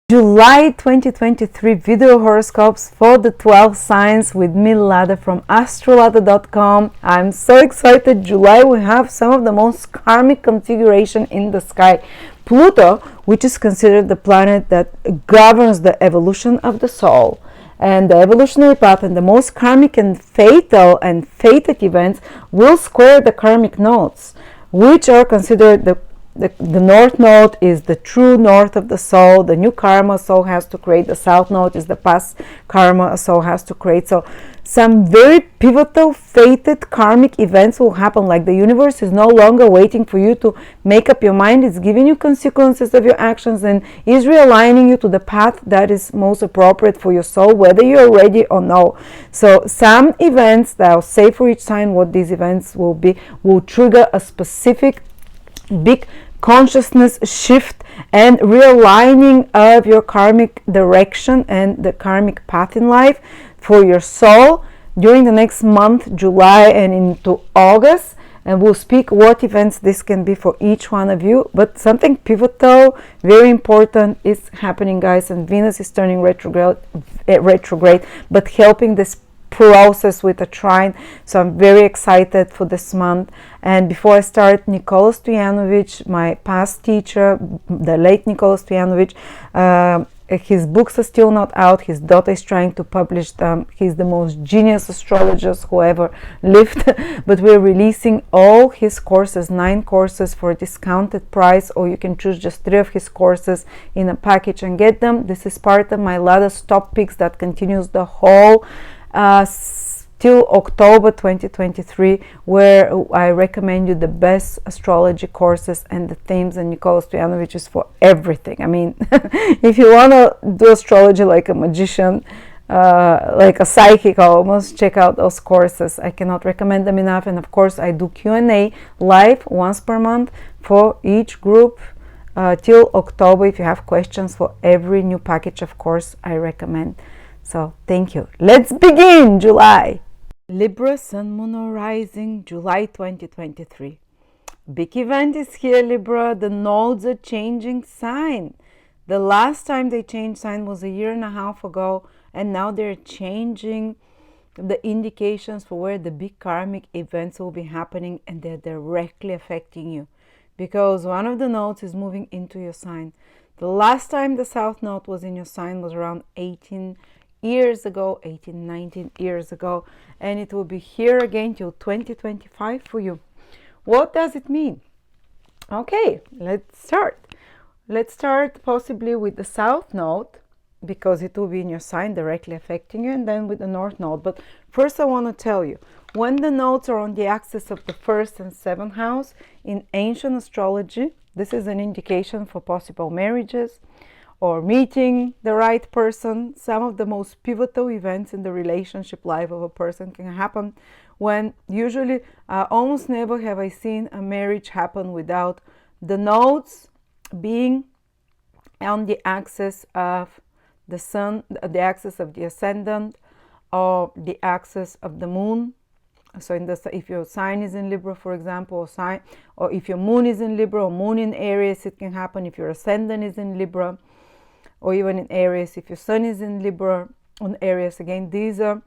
July 2023 video horoscopes for the 12 signs with me, Lada, from Astrolada.com. I'm so excited. July, we have some of the most karmic configuration in the sky. Pluto, which is considered the planet that governs the evolution of the soul and the evolutionary path, and the most karmic and fatal and fated events will square the karmic nodes, which are considered the north node is the true north of the soul, the new karma soul has to create. The south node is the past karma soul has to create. So some very pivotal fated karmic events will happen, like the universe is no longer waiting for you to make up your mind. It's giving you consequences of your actions and is realigning you to the path that is most appropriate for your soul, whether you're ready or no. So some events that I'll say for each sign what these events will be will trigger a specific big consciousness shift and realigning of your karmic direction and the karmic path in life for your soul during the next month, July and into August. And we'll speak what events this can be for each one of you. But something pivotal, very important is happening, guys, and Venus is turning retrograde, but helping this process with a trine. So I'm very excited for this month. And before I start, Nikola Stojanovic, my past teacher, the late Nikola Stojanovic, his books are still not out. His daughter is trying to publish them. He's the most genius astrologist who ever lived. But we're releasing all his courses, 9 courses for a discounted price, or you can choose just 3 of his courses in a package and get them. This is part of my Lada's Top Picks that continues the whole till October 2023, where I recommend you the best astrology courses and the themes, and Nikola Stojanovic is for everything. I mean, if you want to do astrology like a magician, like a psychic almost, check out those courses. I cannot recommend them enough. And of course I do Q&A live once per month for each group till October. If you have questions for every new package of course I recommend. So thank you. Let's begin July. Libra, Sun, Moon, or Rising, July 2023. Big event is here, Libra. The nodes are changing sign. The last time they changed sign was 1.5 years ago, and now they're changing the indications for where the big karmic events will be happening, and they're directly affecting you because one of the nodes is moving into your sign. The last time the south node was in your sign was around 19 years ago, and it will be here again till 2025 for you. What does it mean? Okay, let's start possibly with the south node, because it will be in your sign directly affecting you, and then with the north node. But first I want to tell you, when the nodes are on the axis of the 1st and 7th house in ancient astrology, this is an indication for possible marriages or meeting the right person. Some of the most pivotal events in the relationship life of a person can happen when usually almost never have I seen a marriage happen without the nodes being on the axis of the sun, the axis of the ascendant, or the axis of the moon. So if your sign is in Libra, for example, or if your moon is in Libra or moon in Aries, it can happen. If your ascendant is in Libra, or even in Aries, if your sun is in Libra on Aries, again, these are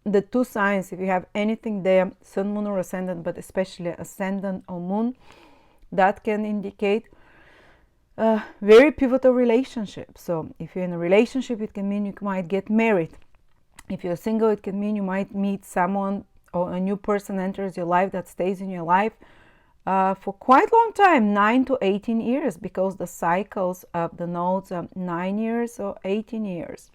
the 2 signs. If you have anything there, sun, moon, or ascendant, but especially ascendant or moon, that can indicate a very pivotal relationship. So if you're in a relationship, it can mean you might get married. If you're single, it can mean you might meet someone, or a new person enters your life that stays in your life for quite a long time, 9 to 18 years, because the cycles of the nodes are 9 years or 18 years.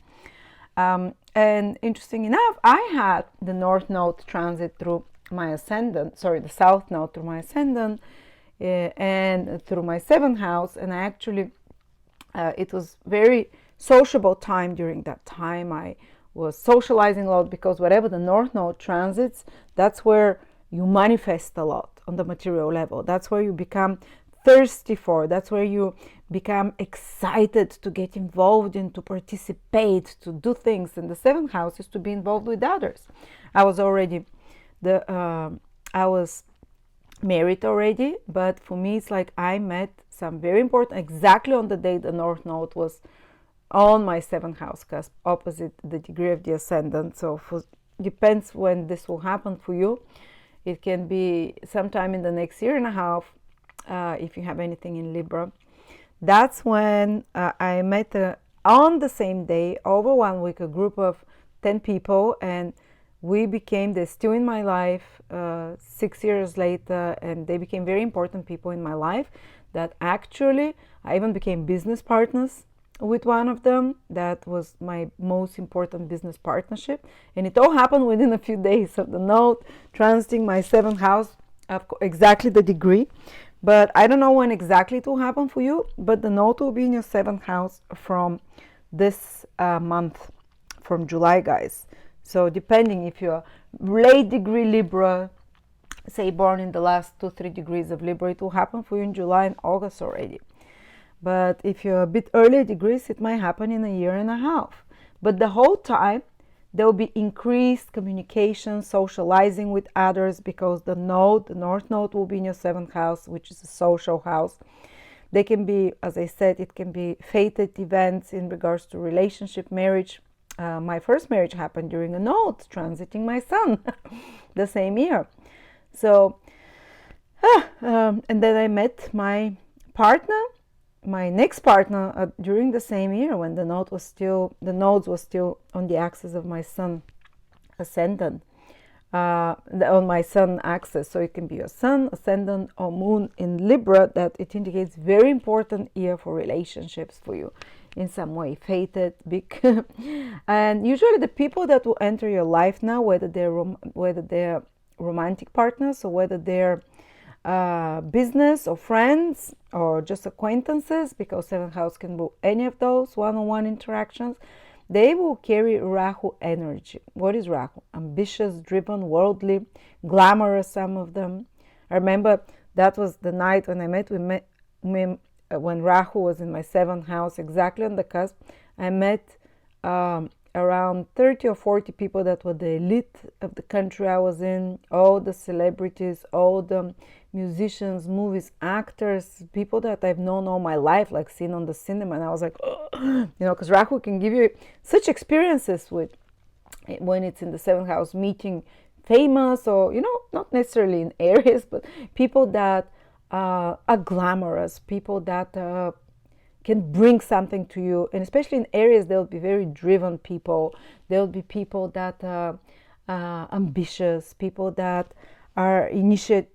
And interesting enough, I had the north node transit through my ascendant, the south node through my ascendant and through my 7th house, and I actually it was very sociable time. During that time I was socializing a lot, because whatever the north node transits, that's where you manifest a lot on the material level. That's where you become thirsty for. That's where you become excited to get involved in, to participate, to do things. And the 7th house is to be involved with others. I was married already, but for me it's like I met some very important, exactly on the day the north node was on my 7th house cusp, opposite the degree of the ascendant. So depends when this will happen for you. It can be sometime in the next year and a half, if you have anything in Libra. That's when I met on the same day, over 1 week, a group of 10 people, and we became, they're still in my life 6 years later, and they became very important people in my life. That actually, I even became business partners with one of them. That was my most important business partnership, and it all happened within a few days of the node transiting my 7th house, exactly the degree. But I don't know when exactly it will happen for you, but the node will be in your 7th house from this month, from July, guys. So depending if you're late degree Libra, say born in the last 2-3 degrees of Libra, it will happen for you in July and August already. But if you're a bit earlier degrees, it might happen in a year and a half. But the whole time, there will be increased communication, socializing with others, because the node, the North Node, will be in your 7th house, which is a social house. They can be, as I said, it can be fated events in regards to relationship, marriage. My first marriage happened during a node transiting my sun the same year. So, and then I met my partner, my next partner, during the same year when the nodes was still on the axis of my sun ascendant, on my sun axis. So it can be a sun, ascendant, or moon in Libra. That it indicates very important year for relationships for you in some way, fated, big. And usually the people that will enter your life now, whether they're romantic partners or whether they're business or friends or just acquaintances, because 7th house can do any of those one-on-one interactions, they will carry Rahu energy. What is Rahu? Ambitious, driven, worldly, glamorous, some of them. I remember that was the night when I met when Rahu was in my 7th house, exactly on the cusp. I met around 30 or 40 people that were the elite of the country I was in, all the celebrities, all the musicians, movies, actors, people that I've known all my life, like seen on the cinema. And I was like, oh, because Rahu can give you such experiences with when it's in the 7th house, meeting famous or, not necessarily in Aries, but people that are glamorous, people that can bring something to you. And especially in Aries, they'll be very driven people. There'll be people that are ambitious, people that are initiate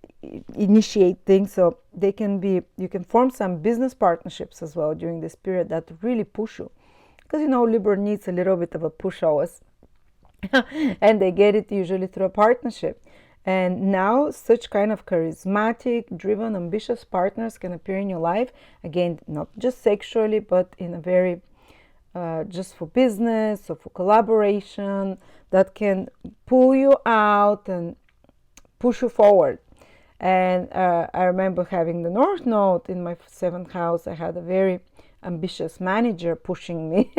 things. So they can be, you can form some business partnerships as well during this period that really push you, because Libra needs a little bit of a push always. And they get it usually through a partnership. And now such kind of charismatic, driven, ambitious partners can appear in your life. Again, not just sexually, but in a very just for business or for collaboration, that can pull you out and push you forward. And I remember having the North Node in my 7th house. I had a very ambitious manager pushing me.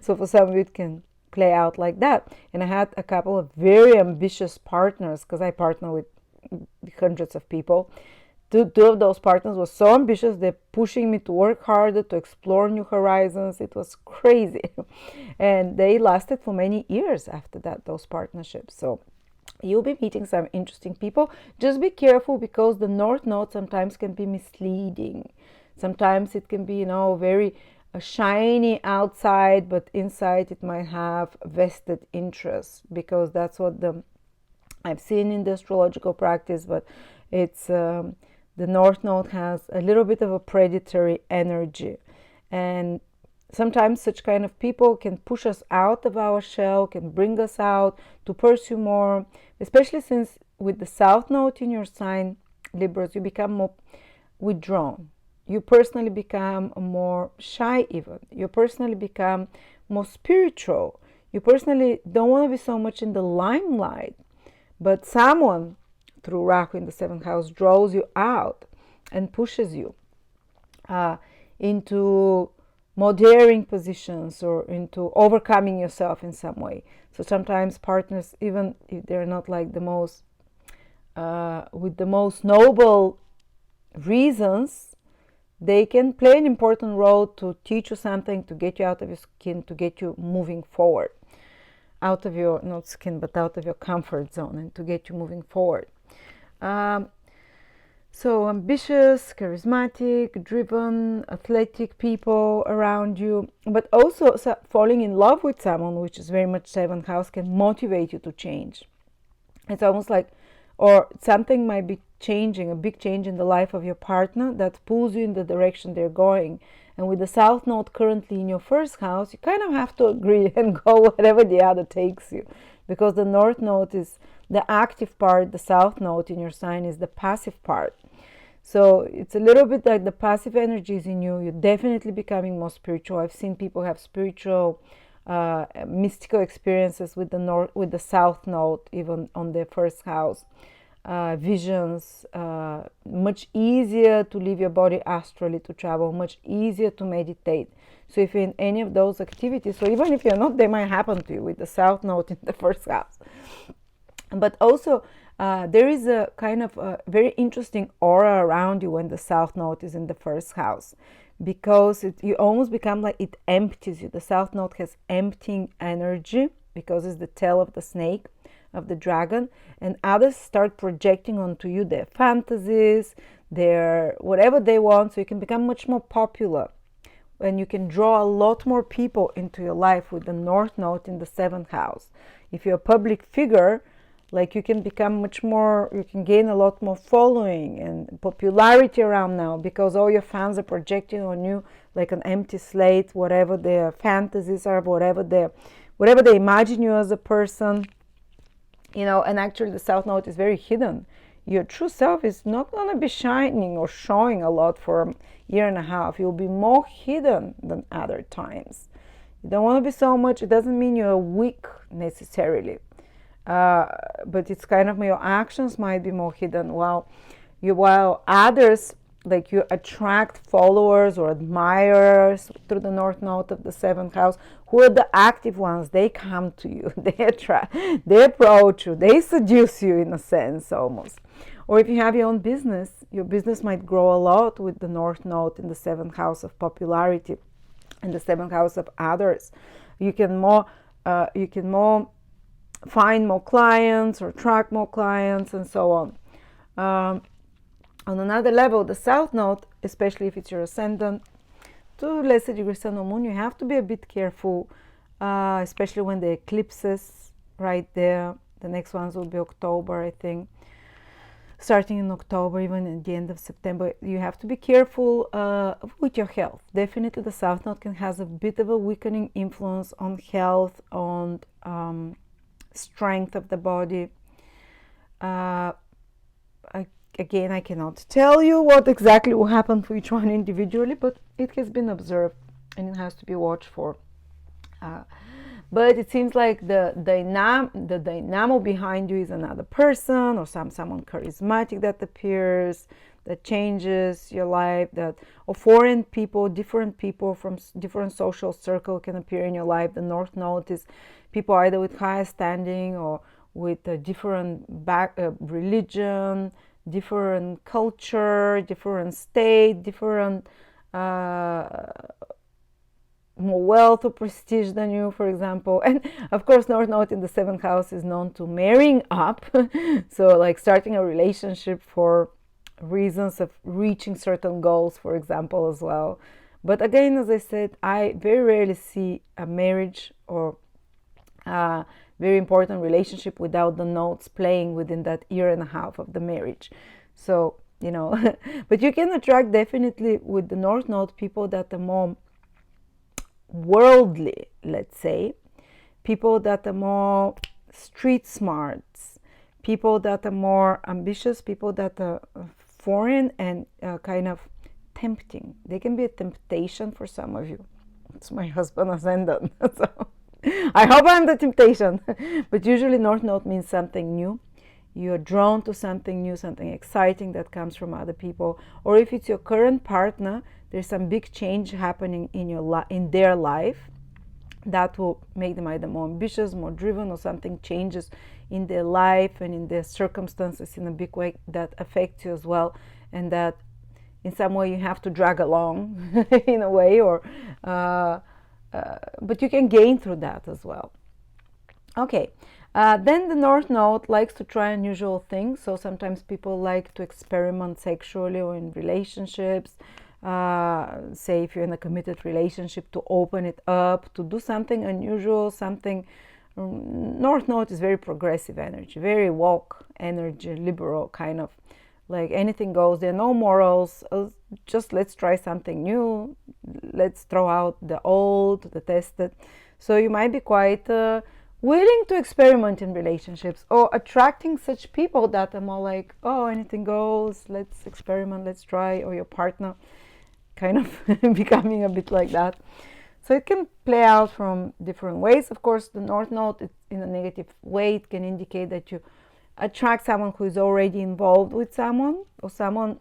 So for some of you, it can play out like that. And I had a couple of very ambitious partners, because I partner with hundreds of people. Two of those partners were so ambitious, they're pushing me to work harder, to explore new horizons. It was crazy. And they lasted for many years after that, those partnerships. So you'll be meeting some interesting people. Just be careful, because the North Node sometimes can be misleading. Sometimes it can be, very shiny outside, but inside it might have vested interests, because that's what I've seen in the astrological practice. But it's the North Node has a little bit of a predatory energy, and sometimes such kind of people can push us out of our shell, can bring us out to pursue more, especially since with the South Node in your sign, Libras, you become more withdrawn. You personally become more shy even. You personally become more spiritual. You personally don't want to be so much in the limelight. But someone, through Rahu in the 7th house, draws you out and pushes you into more daring positions or into overcoming yourself in some way. So sometimes partners, even if they're not like the most, with the most noble reasons, they can play an important role to teach you something, to get you out of your skin, to get you moving forward, out of your, not skin, but out of your comfort zone, and to get you moving forward. So ambitious, charismatic, driven, athletic people around you, but also falling in love with someone, which is very much 7th house, can motivate you to change. It's almost like, or something might be changing, a big change in the life of your partner that pulls you in the direction they're going. And with the South Node currently in your 1st house, you kind of have to agree and go wherever the other takes you, because the North Node is the active part, the South Node in your sign is the passive part. So it's a little bit like the passive energies in you. You're definitely becoming more spiritual. I've seen people have spiritual, mystical experiences with the South Node, even on their 1st house. Visions, much easier to leave your body astrally, to travel, much easier to meditate. So if you're in any of those activities, so even if you're not, they might happen to you with the South Node in the 1st house. But also, there is a kind of a very interesting aura around you when the South Node is in the 1st house, because you almost become like it empties you. The South Node has emptying energy because it's the tail of the snake, of the dragon, and others start projecting onto you their fantasies, their whatever they want, so you can become much more popular. And you can draw a lot more people into your life with the North Node in the 7th house. If you're a public figure, like you can become much more, you can gain a lot more following and popularity around now, because all your fans are projecting on you like an empty slate, whatever their fantasies are, whatever they imagine you as a person, you know. And actually the South Node is very hidden. Your true self is not going to be shining or showing a lot for a year and a half. You'll be more hidden than other times. You don't want to be so much, it doesn't mean you're weak necessarily. But it's kind of your actions might be more hidden, while others, like you attract followers or admirers through the North Node of the 7th house, who are the active ones. They come to you, they approach you, they seduce you in a sense almost. Or if you have your own business, your business might grow a lot with the North Node in the 7th house of popularity and the 7th house of others. You can more find more clients or attract more clients and so on. On another level, the South Node, especially if it's your Ascendant, to a lesser degree Sun or Moon, you have to be a bit careful, especially when the eclipses right there. The next ones will be October, I think. Starting in October, even at the end of September, you have to be careful with your health. Definitely the South Node has a bit of a weakening influence on health, on strength of the body. Again, I cannot tell you what exactly will happen for each one individually, but it has been observed and it has to be watched for. But it seems like the dynamo behind you is another person, or someone charismatic that appears, that changes your life, or foreign people, different people from different social circle can appear in your life. The North Node is people either with higher standing or with a different religion, different culture, different state, different more wealth or prestige than you, for example. And of course, North Node in the 7th house is known to marrying up. So like starting a relationship for reasons of reaching certain goals, for example, as well. But again, as I said, I very rarely see a marriage or very important relationship without the nodes playing within that year and a half of the marriage. So, you know, but you can attract definitely with the North Node people that are more worldly, let's say, people that are more street smarts, people that are more ambitious, people that are foreign and kind of tempting. They can be a temptation for some of you. It's my husband Ascendant. So I hope I'm the temptation. But usually North Node means something new. You're drawn to something new, something exciting that comes from other people. Or if it's your current partner, there's some big change happening in their life that will make them either more ambitious, more driven, or something changes in their life and in their circumstances in a big way that affects you as well, and that in some way you have to drag along in a way, or but you can gain through that as well. Okay, then the North Node likes to try unusual things. So sometimes people like to experiment sexually or in relationships. Say if you're in a committed relationship, to open it up, to do something unusual, something. North Node is very progressive energy, very woke energy, liberal kind of, like anything goes. There are no morals. Just let's try something new. Let's throw out the old, the tested. So you might be quite willing to experiment in relationships, or attracting such people that are more like, oh, anything goes, let's experiment, let's try, or your partner kind of becoming a bit like that. So it can play out from different ways. Of course, the North Node, in a negative way, it can indicate that you attract someone who is already involved with someone, or someone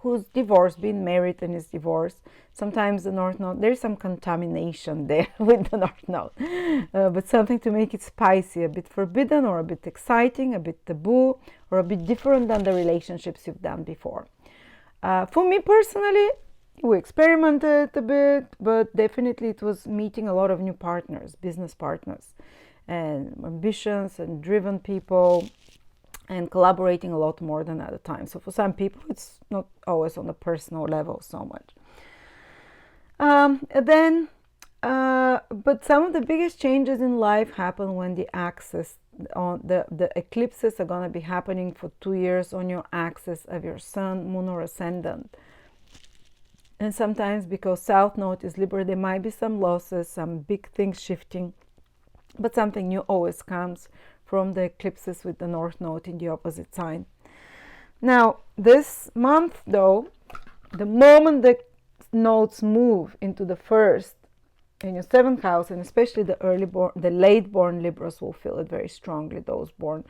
who's divorced, been married and is divorced. Sometimes the North Node, there's some contamination there with the North Node, but something to make it spicy, a bit forbidden, or a bit exciting, a bit taboo, or a bit different than the relationships you've done before. For me personally, we experimented a bit, but definitely it was meeting a lot of new partners, business partners, and ambitions and driven people, and collaborating a lot more than at a time. So for some people, it's not always on a personal level so much. But some of the biggest changes in life happen when the axis on the eclipses are going to be happening for 2 years on your axis of your sun, moon, or ascendant. And sometimes, because South Node is Libra, there might be some losses, some big things shifting, but something new always comes from the eclipses with the North Node in the opposite sign. Now, this month, though, the moment the nodes move into the first, in your 7th house, and especially the late-born Libras will feel it very strongly. Those born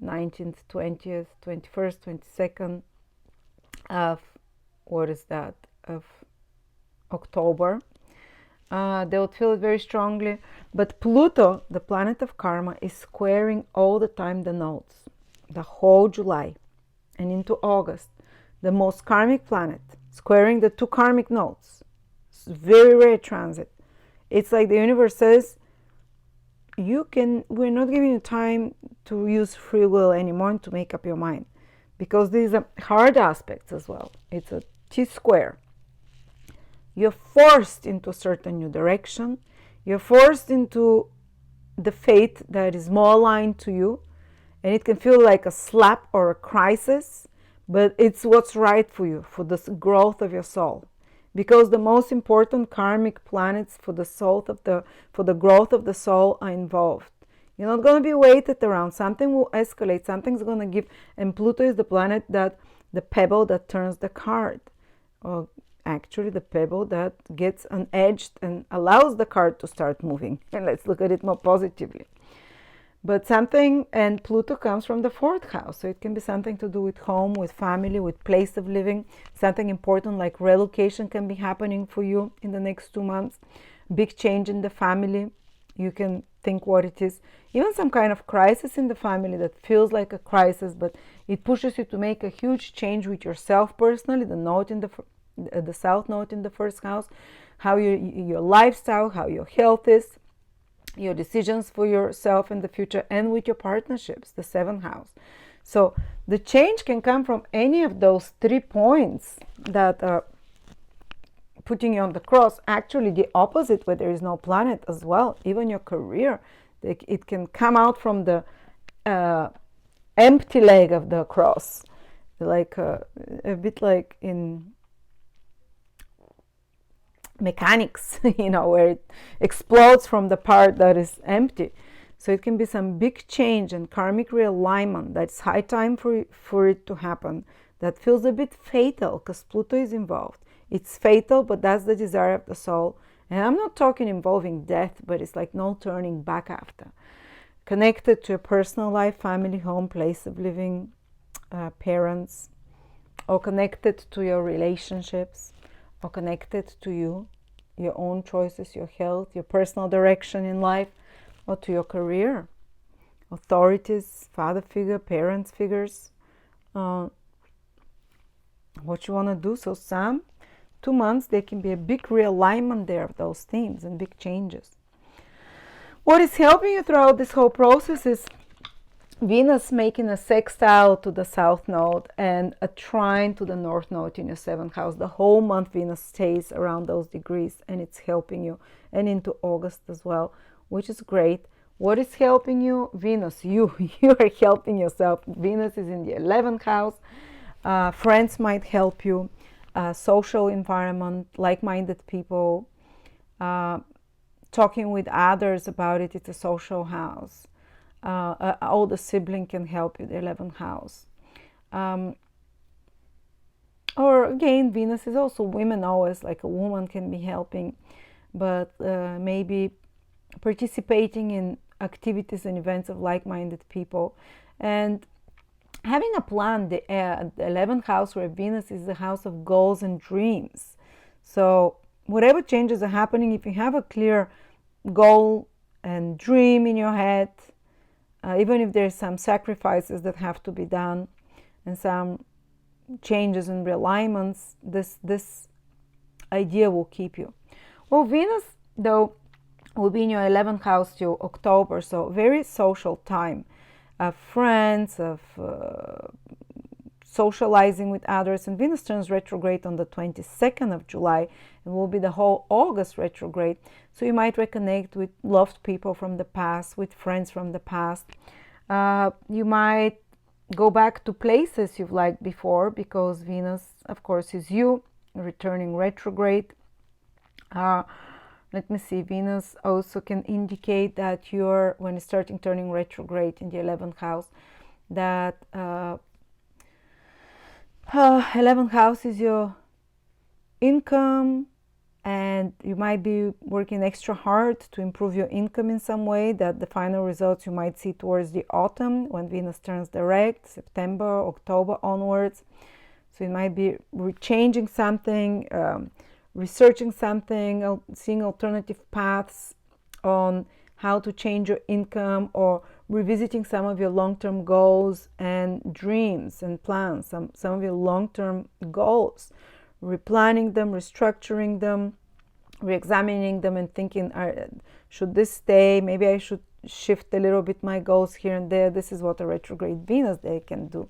19th, 20th, 21st, 22nd of, of October. They would feel it very strongly. But Pluto, the planet of karma, is squaring all the time the nodes, the whole July and into August. The most karmic planet, squaring the 2 karmic nodes. It's very rare transit. It's like the universe says, we're not giving you time to use free will anymore and to make up your mind, because these are hard aspects as well. It's a T-square. You're forced into a certain new direction. You're forced into the fate that is more aligned to you. And it can feel like a slap or a crisis, but it's what's right for you, for the growth of your soul. Because the most important karmic planets for the growth of the soul are involved. You're not going to be weighted around. Something will escalate. Something's going to give. And Pluto is the planet the pebble that turns the card. Or actually the pebble that gets unedged and allows the card to start moving. And let's look at it more positively. But something, and Pluto comes from the 4th house, so it can be something to do with home, with family, with place of living. Something important like relocation can be happening for you in the next 2 months. Big change in the family. You can think what it is. Even some kind of crisis in the family that feels like a crisis, but it pushes you to make a huge change with yourself personally. The South Node in the 1st house, how your lifestyle, how your health is, your decisions for yourself in the future, and with your partnerships, the 7th house. So the change can come from any of those 3 points that are putting you on the cross. Actually, the opposite, where there is no planet as well. Even your career, it can come out from the empty leg of the cross, like a bit like in mechanics, where it explodes from the part that is empty. So it can be some big change and karmic realignment. That's high time for it to happen. That feels a bit fatal because Pluto is involved. It's fatal, but that's the desire of the soul. And I'm not talking involving death, but it's like no turning back after. Connected to a personal life, family, home, place of living, parents, or connected to your relationships, or connected to you, your own choices, your health, your personal direction in life, or to your career, authorities, father figure, parents figures, what you want to do. So some 2 months, there can be a big realignment there of those themes and big changes. What is helping you throughout this whole process is Venus making a sextile to the south node and a trine to the north node in your 7th house. The whole month Venus stays around those degrees, and it's helping you, and into August as well, which is great. What is helping you? Venus. You are helping yourself. Venus is in the 11th house. Friends might help you. Social environment, like-minded people, talking with others about it. It's a social house. Older sibling can help you, the 11th house. Or again, Venus is also women always, like a woman can be helping, but maybe participating in activities and events of like-minded people, and having a plan. The 11th house, where Venus is the house of goals and dreams. So whatever changes are happening, if you have a clear goal and dream in your head, even if there's some sacrifices that have to be done and some changes and realignments, this idea will keep you. Well, Venus, though, will be in your 11th house till October, so very social time of friends, of socializing with others. And Venus turns retrograde on the 22nd of July and will be the whole August retrograde. So you might reconnect with loved people from the past, with friends from the past. You might go back to places you've liked before, because Venus, of course, is you returning retrograde. Let me see, Venus also can indicate that you're, when it's starting turning retrograde in the 11th house, that 11th house is your income, and you might be working extra hard to improve your income in some way, that the final results you might see towards the autumn when Venus turns direct, September, October onwards. So you might be changing something, researching something, seeing alternative paths on how to change your income, or revisiting some of your long-term goals and dreams and plans, some of your long-term goals, replanning them, restructuring them, re-examining them, and thinking, should this stay? Maybe I should shift a little bit my goals here and there. This is what a retrograde Venus day can do.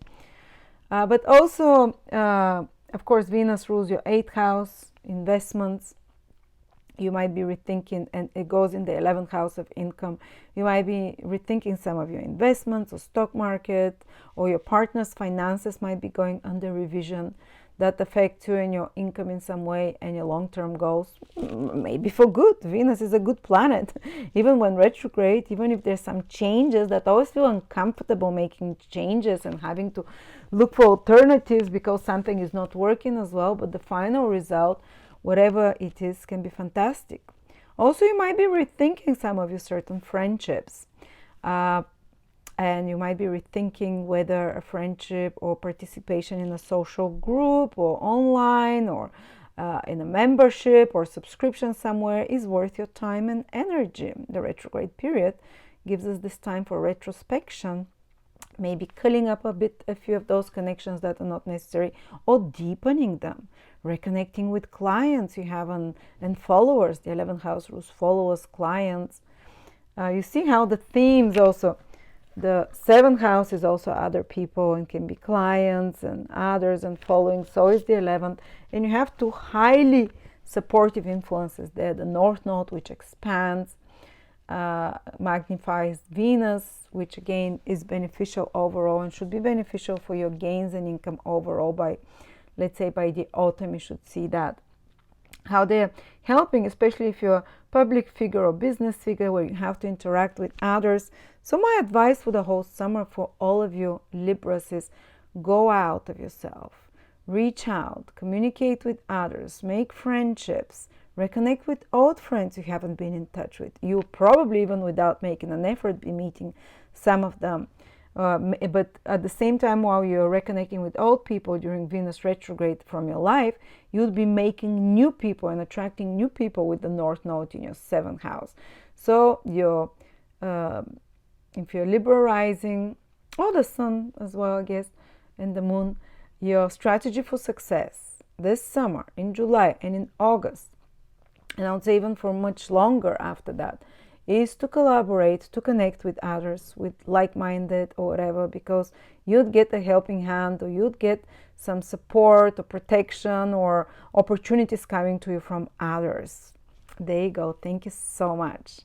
But also, of course, Venus rules your 8th house, investments. You might be rethinking, and it goes in the 11th house of income. You might be rethinking some of your investments or stock market, or your partner's finances might be going under revision. That affects you and your income in some way, and your long-term goals, maybe for good. Venus is a good planet. Even when retrograde, even if there's some changes that always feel uncomfortable making changes and having to look for alternatives because something is not working as well, but the final result, whatever it is, can be fantastic. Also, you might be rethinking some of your certain friendships. And you might be rethinking whether a friendship or participation in a social group or online or in a membership or subscription somewhere is worth your time and energy. The retrograde period gives us this time for retrospection, maybe culling up a few of those connections that are not necessary, or deepening them, reconnecting with clients you have and followers. The 11th house rules followers, clients. You see how the themes also, the 7th house is also other people and can be clients and others and following. So is the 11th. And you have two highly supportive influences there. The North Node, which expands, magnifies Venus, which again is beneficial overall and should be beneficial for your gains and income overall. By, let's say, by the autumn, you should see that. How they're helping, especially if you're a public figure or business figure where you have to interact with others. So my advice for the whole summer for all of you Libras is go out of yourself, reach out, communicate with others, make friendships, reconnect with old friends you haven't been in touch with. You'll probably, even without making an effort, be meeting some of them. But at the same time, while you're reconnecting with old people during Venus retrograde from your life, you'll be making new people and attracting new people with the North Node in your 7th house. So if you're Libra rising, or the Sun as well, I guess, and the Moon, Your strategy for success this summer, in July and in August, and I would say even for much longer after that, is to collaborate, to connect with others, with like-minded or whatever, because you'd get a helping hand, or you'd get some support or protection or opportunities coming to you from others. There you go. Thank you so much.